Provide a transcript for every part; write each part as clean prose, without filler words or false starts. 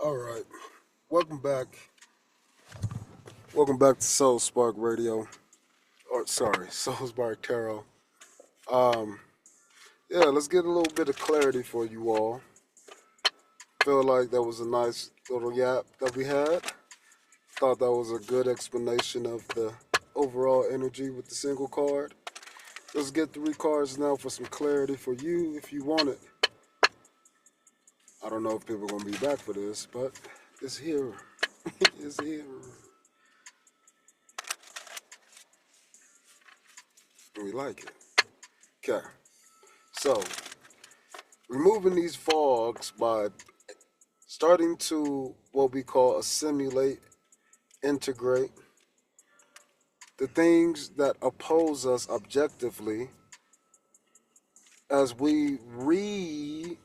All right. Welcome back. Welcome back to Soul Spark Radio. Or sorry, Soul Spark Tarot. Um, yeah, let's get a little bit of clarity for you all. Feel like that was a nice little yap that we had. Thought that was a good explanation of the overall energy with the single card. Let's get 3 cards now for some clarity for you if you want it. I don't know if people are gonna be back for this, but it's here. It's here. We like it. Okay. So removing these fogs by starting to what we call assimilate, integrate the things that oppose us objectively as we re-alter,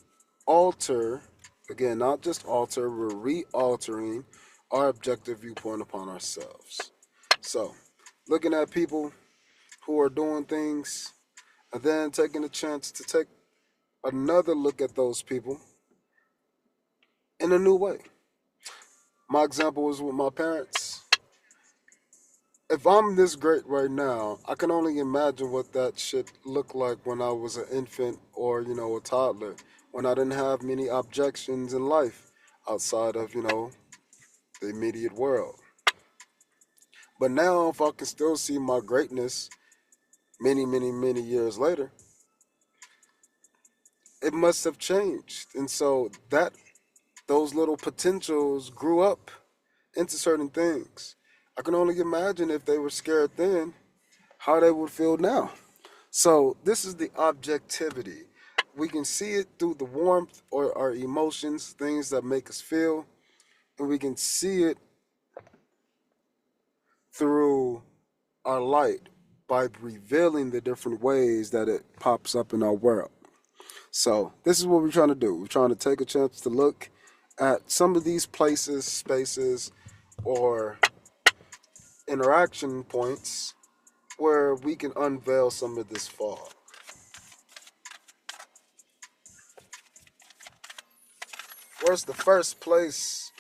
again, not just alter, we're re-altering our objective viewpoint upon ourselves. So, looking at people who are doing things and then taking a chance to take another look at those people in a new way. My example was with my parents. If I'm this great right now, I can only imagine what that shit looked like when I was an infant or, a toddler, when I didn't have many objections in life outside of, the immediate world. But now, if I can still see my greatness many, many, many years later, it must have changed. And so those little potentials grew up into certain things. I can only imagine if they were scared then, how they would feel now. So this is the objectivity. We can see it through the warmth or our emotions, things that make us feel, and we can see it through our light by revealing the different ways that it pops up in our world. So this is what we're trying to do. We're trying to take a chance to look at some of these places, spaces, or interaction points where we can unveil some of this fog. Where's the first place?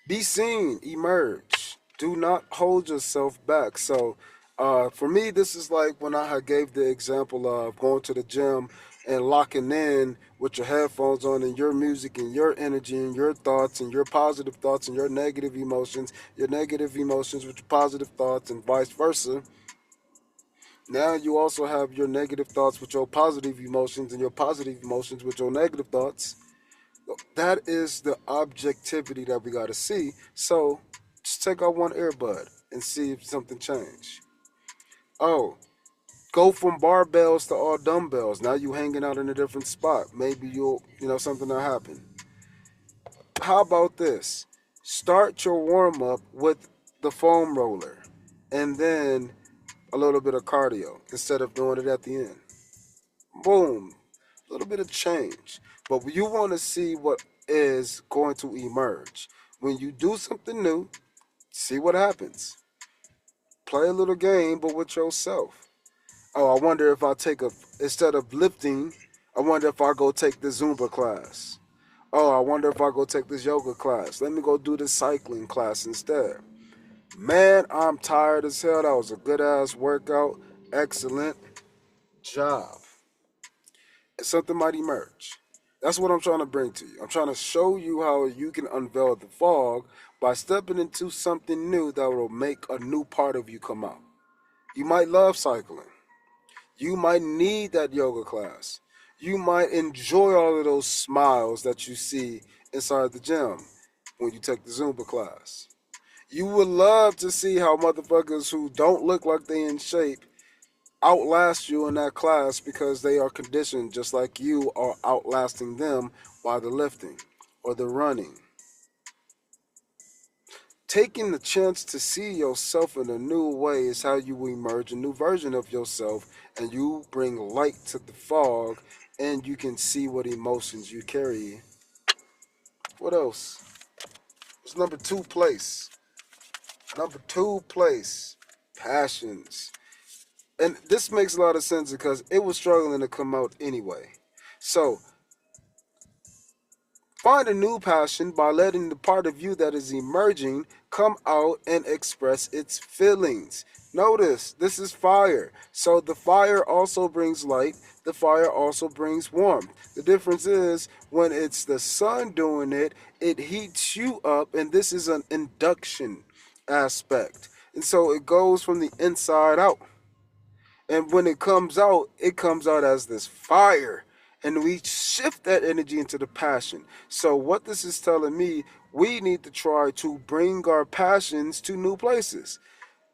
Be seen, emerge. Do not hold yourself back. So, for me, this is like when I gave the example of going to the gym and locking in with your headphones on and your music and your energy and your thoughts and your positive thoughts and your negative emotions with your positive thoughts and vice versa. Now you also have your negative thoughts with your positive emotions and your positive emotions with your negative thoughts. That is the objectivity that we got to see. So just take out one earbud and see if something changed. Oh, go from barbells to all dumbbells. Now you hanging out in a different spot. Maybe something will happen. How about this? Start your warm up with the foam roller and then a little bit of cardio instead of doing it at the end. Boom. A little bit of change. But you want to see what is going to emerge. When you do something new, see what happens. Play a little game, but with yourself. Oh, I wonder if I instead of lifting, I wonder if I go take this Zumba class. Oh, I wonder if I go take this yoga class. Let me go do this cycling class instead. Man, I'm tired as hell. That was a good ass workout. Excellent job. Something might emerge. That's what I'm trying to bring to you. I'm trying to show you how you can unveil the fog by stepping into something new that will make a new part of you come out. You might love cycling. You might need that yoga class. You might enjoy all of those smiles that you see inside the gym when you take the Zumba class. You would love to see how motherfuckers who don't look like they in shape outlast you in that class because they are conditioned just like you are outlasting them by the lifting or the running. Taking the chance to see yourself in a new way is how you emerge a new version of yourself and you bring light to the fog and you can see what emotions you carry. What else? It's number 2 place. Number 2 place. Passions. And this makes a lot of sense because it was struggling to come out anyway. So Find a new passion by letting the part of you that is emerging come out and express its feelings. Notice, this is fire. So the fire also brings light. The fire also brings warmth. The difference is when it's the sun doing it, it heats you up, and this is an induction aspect. And so it goes from the inside out. And when it comes out as this fire. And we shift that energy into the passion. So, what this is telling me, we need to try to bring our passions to new places.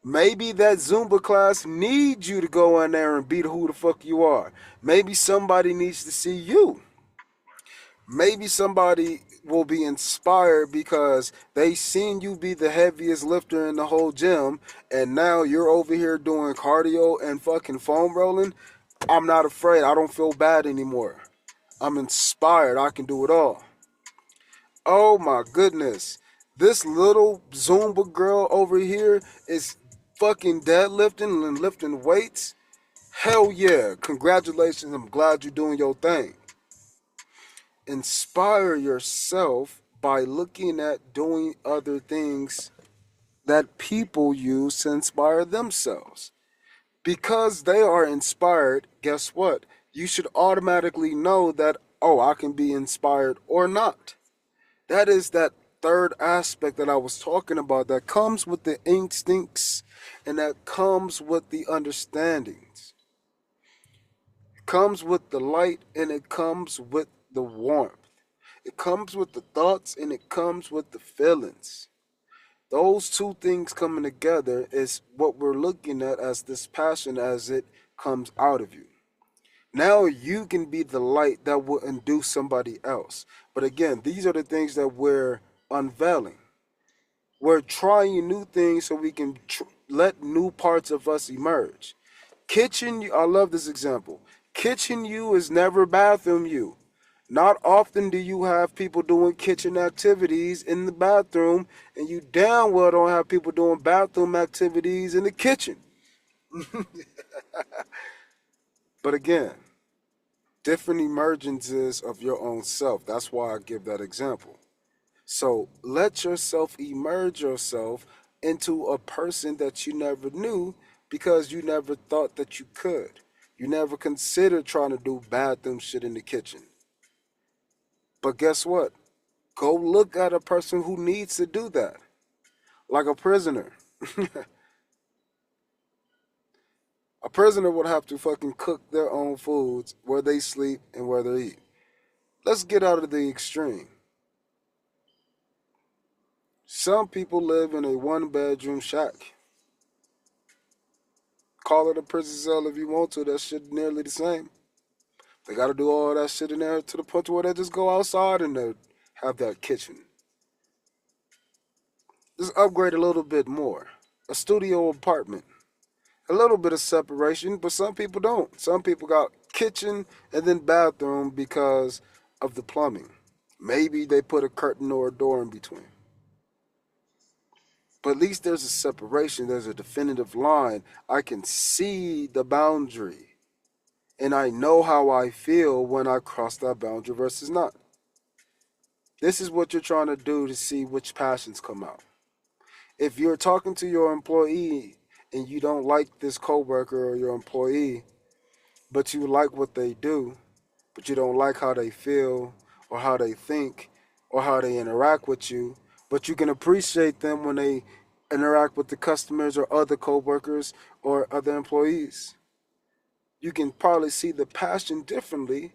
Maybe that Zumba class needs you to go in there and be who the fuck you are. Maybe somebody needs to see you. Maybe somebody will be inspired because they seen you be the heaviest lifter in the whole gym, and now you're over here doing cardio and fucking foam rolling. I'm not afraid. I don't feel bad anymore. I'm inspired. I can do it all. Oh my goodness. This little Zumba girl over here is fucking deadlifting and lifting weights. Hell yeah. Congratulations. I'm glad you're doing your thing. Inspire yourself by looking at doing other things that people use to inspire themselves. Because they are inspired, guess what? You should automatically know that, oh, I can be inspired or not. That is that third aspect that I was talking about that comes with the instincts and that comes with the understandings. It comes with the light and it comes with the warmth. It comes with the thoughts and it comes with the feelings. Those two things coming together is what we're looking at as this passion as it comes out of you. Now you can be the light that will induce somebody else. But again, these are the things that we're unveiling. We're trying new things so we can let new parts of us emerge. Kitchen, I love this example. Kitchen you is never bathroom you. Not often do you have people doing kitchen activities in the bathroom, and you damn well don't have people doing bathroom activities in the kitchen. But again, different emergences of your own self. That's why I give that example. So let yourself emerge yourself into a person that you never knew because you never thought that you could. You never considered trying to do bathroom shit in the kitchen. But guess what? Go look at a person who needs to do that. Like a prisoner. A prisoner would have to fucking cook their own foods, where they sleep and where they eat. Let's get out of the extreme. Some people live in a one-bedroom shack. Call it a prison cell if you want to. That shit nearly the same. They got to do all that shit in there to the point where they just go outside and they have that kitchen. Just upgrade a little bit more. A studio apartment. A little bit of separation, but some people don't. Some people got kitchen and then bathroom because of the plumbing. Maybe they put a curtain or a door in between. But at least there's a separation, there's a definitive line. I can see the boundary. And I know how I feel when I cross that boundary versus not. This is what you're trying to do to see which passions come out. If you're talking to your employee and you don't like this coworker or your employee, but you like what they do, but you don't like how they feel or how they think or how they interact with you, but you can appreciate them when they interact with the customers or other coworkers or other employees. You can probably see the passion differently,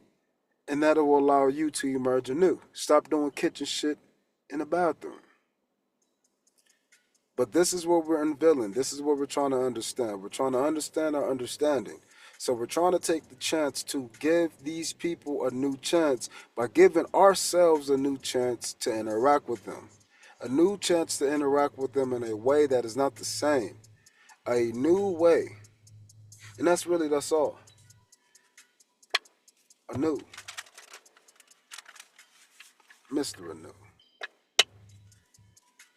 and that will allow you to emerge anew. Stop doing kitchen shit in the bathroom. But this is what we're unveiling. This is what we're trying to understand. We're trying to understand our understanding. So we're trying to take the chance to give these people a new chance by giving ourselves a new chance to interact with them. A new chance to interact with them in a way that is not the same. A new way. And that's all. Anew. Mr. Anew.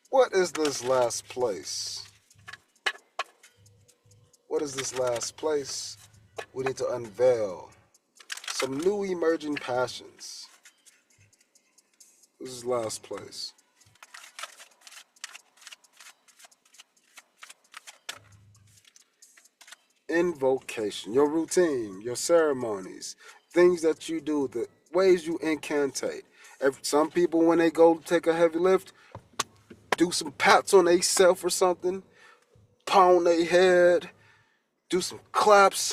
What is this last place? What is this last place? We need to unveil some new emerging passions. This is last place. Invocation, your routine, your ceremonies, things that you do, the ways you incantate. Some people, when they go take a heavy lift, do some pats on themselves or something, pound their head, do some claps.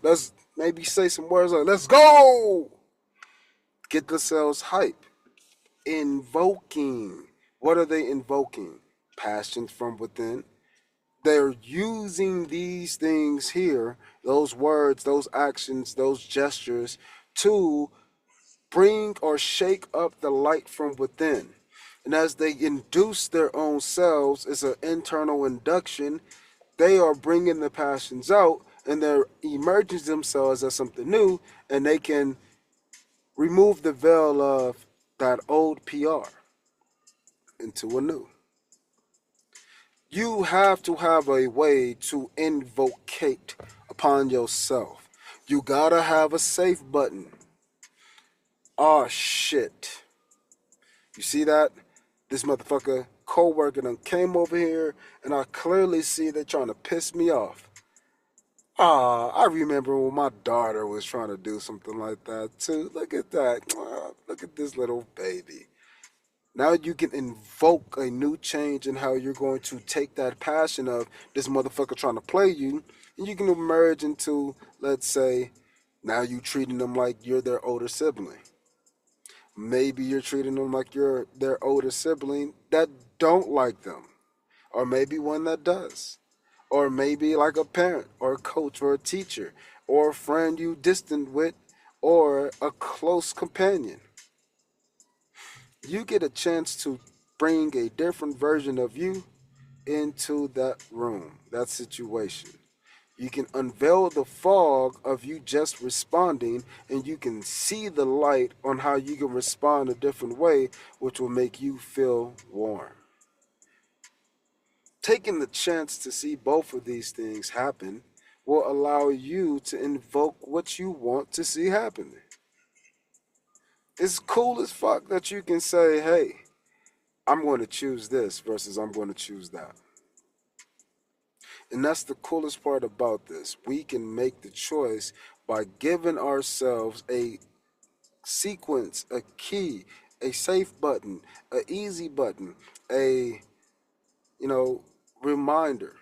Let's maybe say some words like, let's go! Get themselves hype. Invoking. What are they invoking? Passion from within. They're using these things here, those words, those actions, those gestures, to bring or shake up the light from within. And as they induce their own selves, it's an internal induction. They are bringing the passions out and they're emerging themselves as something new, and they can remove the veil of that old PR into a new. You have to have a way to invocate upon yourself. You gotta have a safe button. Oh shit. You see that? This motherfucker co-worker done came over here and I clearly see they're trying to piss me off. I remember when my daughter was trying to do something like that too. Look at that. Look at this little baby. Now you can invoke a new change in how you're going to take that passion of this motherfucker trying to play you, and you can emerge into, let's say, now you treating them like you're their older sibling. Maybe you're treating them like you're their older sibling that don't like them, or maybe one that does, or maybe like a parent or a coach or a teacher or a friend you distant with or a close companion. You get a chance to bring a different version of you into that room, that situation. You can unveil the fog of you just responding, and you can see the light on how you can respond a different way, which will make you feel warm. Taking the chance to see both of these things happen will allow you to invoke what you want to see happen. It's cool as fuck that you can say, hey, I'm going to choose this versus I'm going to choose that. And that's the coolest part about this. We can make the choice by giving ourselves a sequence, a key, a safe button, a easy button, a, reminder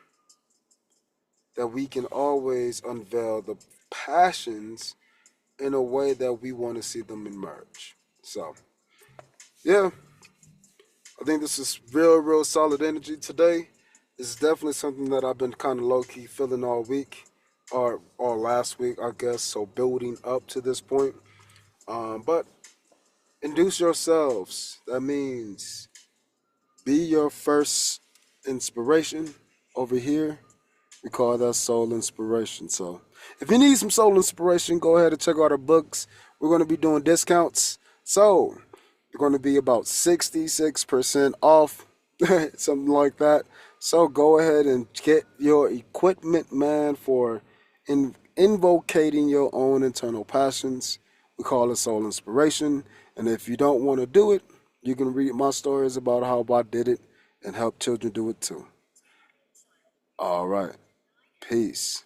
that we can always unveil the passions in a way that we want to see them emerge. So, yeah, I think this is real solid energy today. It's definitely something that I've been kind of low-key feeling all week, or last week, I guess, so building up to this point. But induce yourselves. That means be your first inspiration. Over here, we call that soul inspiration. So if you need some soul inspiration, go ahead and check out our books. We're going to be doing discounts. So you're going to be about 66% off, something like that. So go ahead and get your equipment, man, for invocating your own internal passions. We call it soul inspiration. And if you don't want to do it, you can read my stories about how I did it and help children do it too. All right. Peace.